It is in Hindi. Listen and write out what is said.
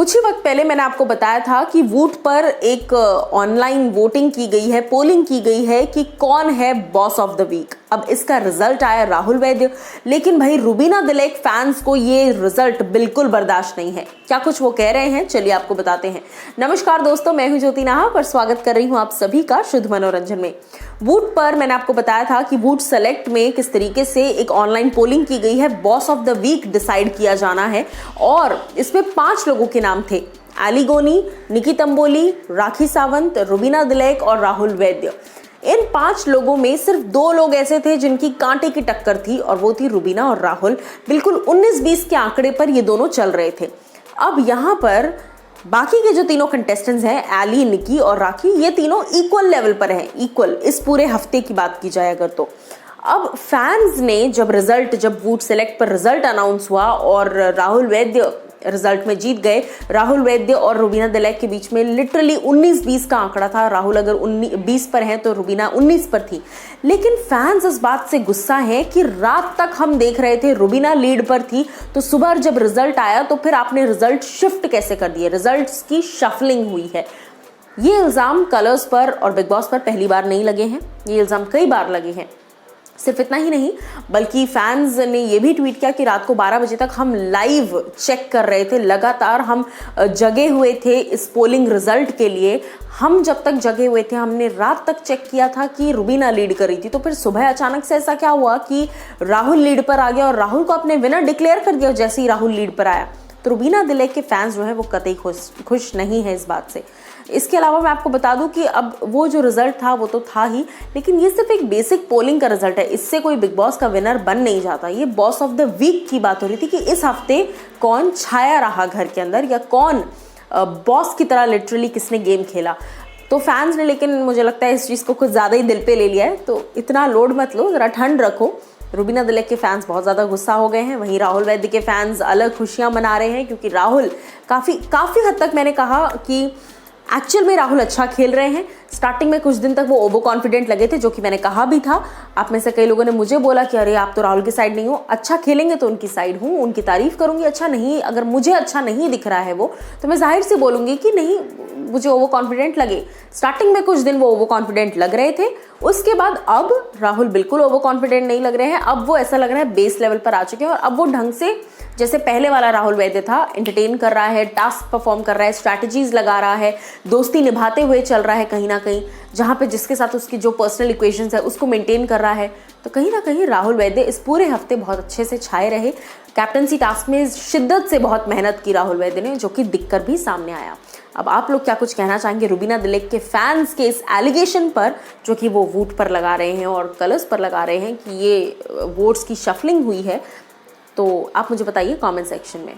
कुछ ही वक्त पहले मैंने आपको बताया था कि वूट पर एक ऑनलाइन वोटिंग की गई है, पोलिंग की गई है कि कौन है बॉस ऑफ द वीक। अब इसका रिजल्ट आया राहुल वैद्य, लेकिन भाई रुबीना दिलेक फैंस को ये रिजल्ट बिल्कुल बर्दाश्त नहीं है। क्या कुछ वो कह रहे हैं, चलिए आपको बताते हैं। नमस्कार दोस्तों, मैं हूं ज्योति नाहा और स्वागत कर रही हूं आप सभी का शुद्ध मनोरंजन में। वूट पर मैंने आपको बताया था कि वूट सेलेक्ट में किस तरीके से एक ऑनलाइन पोलिंग की गई है, boss of the week decide किया जाना है और इसमें 5 लोगों के नाम थे, एली गोनी, निकी तंबोली, राखी सावंत, रुबीना दिलेक और राहुल वैद्य। इन 5 लोगों में सिर्फ 2 लोग ऐसे थे जिनकी कांटे की टक्कर थी और वो थी रुबीना और राहुल। बिल्कुल 19-20 के आंकड़े पर ये दोनों चल रहे थे। अब यहाँ पर बाकी के जो तीनों कंटेस्टेंट्स हैं, एली, निकी और राखी, ये तीनों इक्वल लेवल पर हैं, इक्वल। इस पूरे हफ्ते की बात की जाए अगर तो अब फैंस ने जब वोट सेलेक्ट पर रिजल्ट अनाउंस हुआ और राहुल वैद्य रिजल्ट में जीत गए, राहुल वैद्य और रुबीना दिलेक के बीच में लिटरली 19-20 का आंकड़ा था। राहुल अगर 20 पर हैं तो रुबीना 19 पर थी। लेकिन फैंस इस बात से गुस्सा है कि रात तक हम देख रहे थे रुबीना लीड पर थी, तो सुबह जब रिजल्ट आया तो फिर आपने रिजल्ट शिफ्ट कैसे कर दिए, रिजल्ट्स की शफलिंग हुई है। ये इल्जाम कलर्स पर और बिग बॉस पर पहली बार नहीं लगे हैं, ये इल्जाम कई बार लगे हैं। सिर्फ इतना ही नहीं, बल्कि फैंस ने ये भी ट्वीट किया कि रात को 12 बजे तक हम लाइव चेक कर रहे थे, लगातार हम जगे हुए थे इस पोलिंग रिजल्ट के लिए। हम जब तक जगे हुए थे हमने रात तक चेक किया था कि रुबीना लीड कर रही थी, तो फिर सुबह अचानक से ऐसा क्या हुआ कि राहुल लीड पर आ गया और राहुल को अपने विनर डिक्लेयर कर दिया जैसे ही राहुल लीड पर आया। तो रुबीना दिलेक के फैंस जो है वो कतई खुश नहीं है इस बात से। इसके अलावा मैं आपको बता दूं कि अब वो जो रिजल्ट था वो तो था ही, लेकिन ये सिर्फ एक बेसिक पोलिंग का रिजल्ट है, इससे कोई बिग बॉस का विनर बन नहीं जाता। ये बॉस ऑफ द वीक की बात हो रही थी कि इस हफ्ते कौन छाया रहा घर के अंदर या कौन बॉस की तरह लिटरली किसने गेम खेला। तो फैंस ने, लेकिन मुझे लगता है इस चीज़ को कुछ ज़्यादा ही दिल पे ले लिया है, तो इतना लोड मत लो, ज़रा ठंड रखो। रुबीना दिलेक के फैंस बहुत ज़्यादा गुस्सा हो गए हैं, वहीं राहुल वैद्य के फैंस अलग खुशियां मना रहे हैं क्योंकि राहुल काफ़ी हद तक मैंने कहा कि एक्चुअल में राहुल अच्छा खेल रहे हैं। स्टार्टिंग में कुछ दिन तक वो ओवर कॉन्फिडेंट लगे थे, जो कि मैंने कहा भी था। आप में से कई लोगों ने मुझे बोला कि अरे आप तो राहुल की साइड नहीं हो, अच्छा खेलेंगे तो उनकी साइड हूँ, उनकी तारीफ करूंगी। अच्छा नहीं, अगर मुझे अच्छा नहीं दिख रहा है वो, तो मैं जाहिर से बोलूंगी कि नहीं, मुझे ओवर कॉन्फिडेंट लगे। स्टार्टिंग में कुछ दिन वो ओवर कॉन्फिडेंट लग रहे थे, उसके बाद अब राहुल बिल्कुल ओवर कॉन्फिडेंट नहीं लग रहे हैं। अब वो ऐसा लग रहा है बेस लेवल पर आ चुके हैं और अब वो ढंग से, जैसे पहले वाला राहुल वैद्य था, एंटरटेन कर रहा है, टास्क परफॉर्म कर रहा है, स्ट्रैटेजीज लगा रहा है, दोस्ती निभाते हुए चल रहा है कहीं ना कहीं, जहाँ पे जिसके साथ उसकी जो पर्सनल इक्वेशंस है उसको मेंटेन कर रहा है। तो कहीं ना कहीं राहुल वैद्य इस पूरे हफ्ते बहुत अच्छे से छाए रहे। कैप्टनसी टास्क में शिद्दत से बहुत मेहनत की राहुल वैद्य ने, जो कि दिखकर भी सामने आया। अब आप लोग क्या कुछ कहना चाहेंगे रुबीना दिलेक के फैंस के इस एलिगेशन पर, जो कि वो वोट पर लगा रहे हैं और कलर्स पर लगा रहे हैं कि ये वोट्स की शफलिंग हुई है? तो आप मुझे बताइए कमेंट सेक्शन में।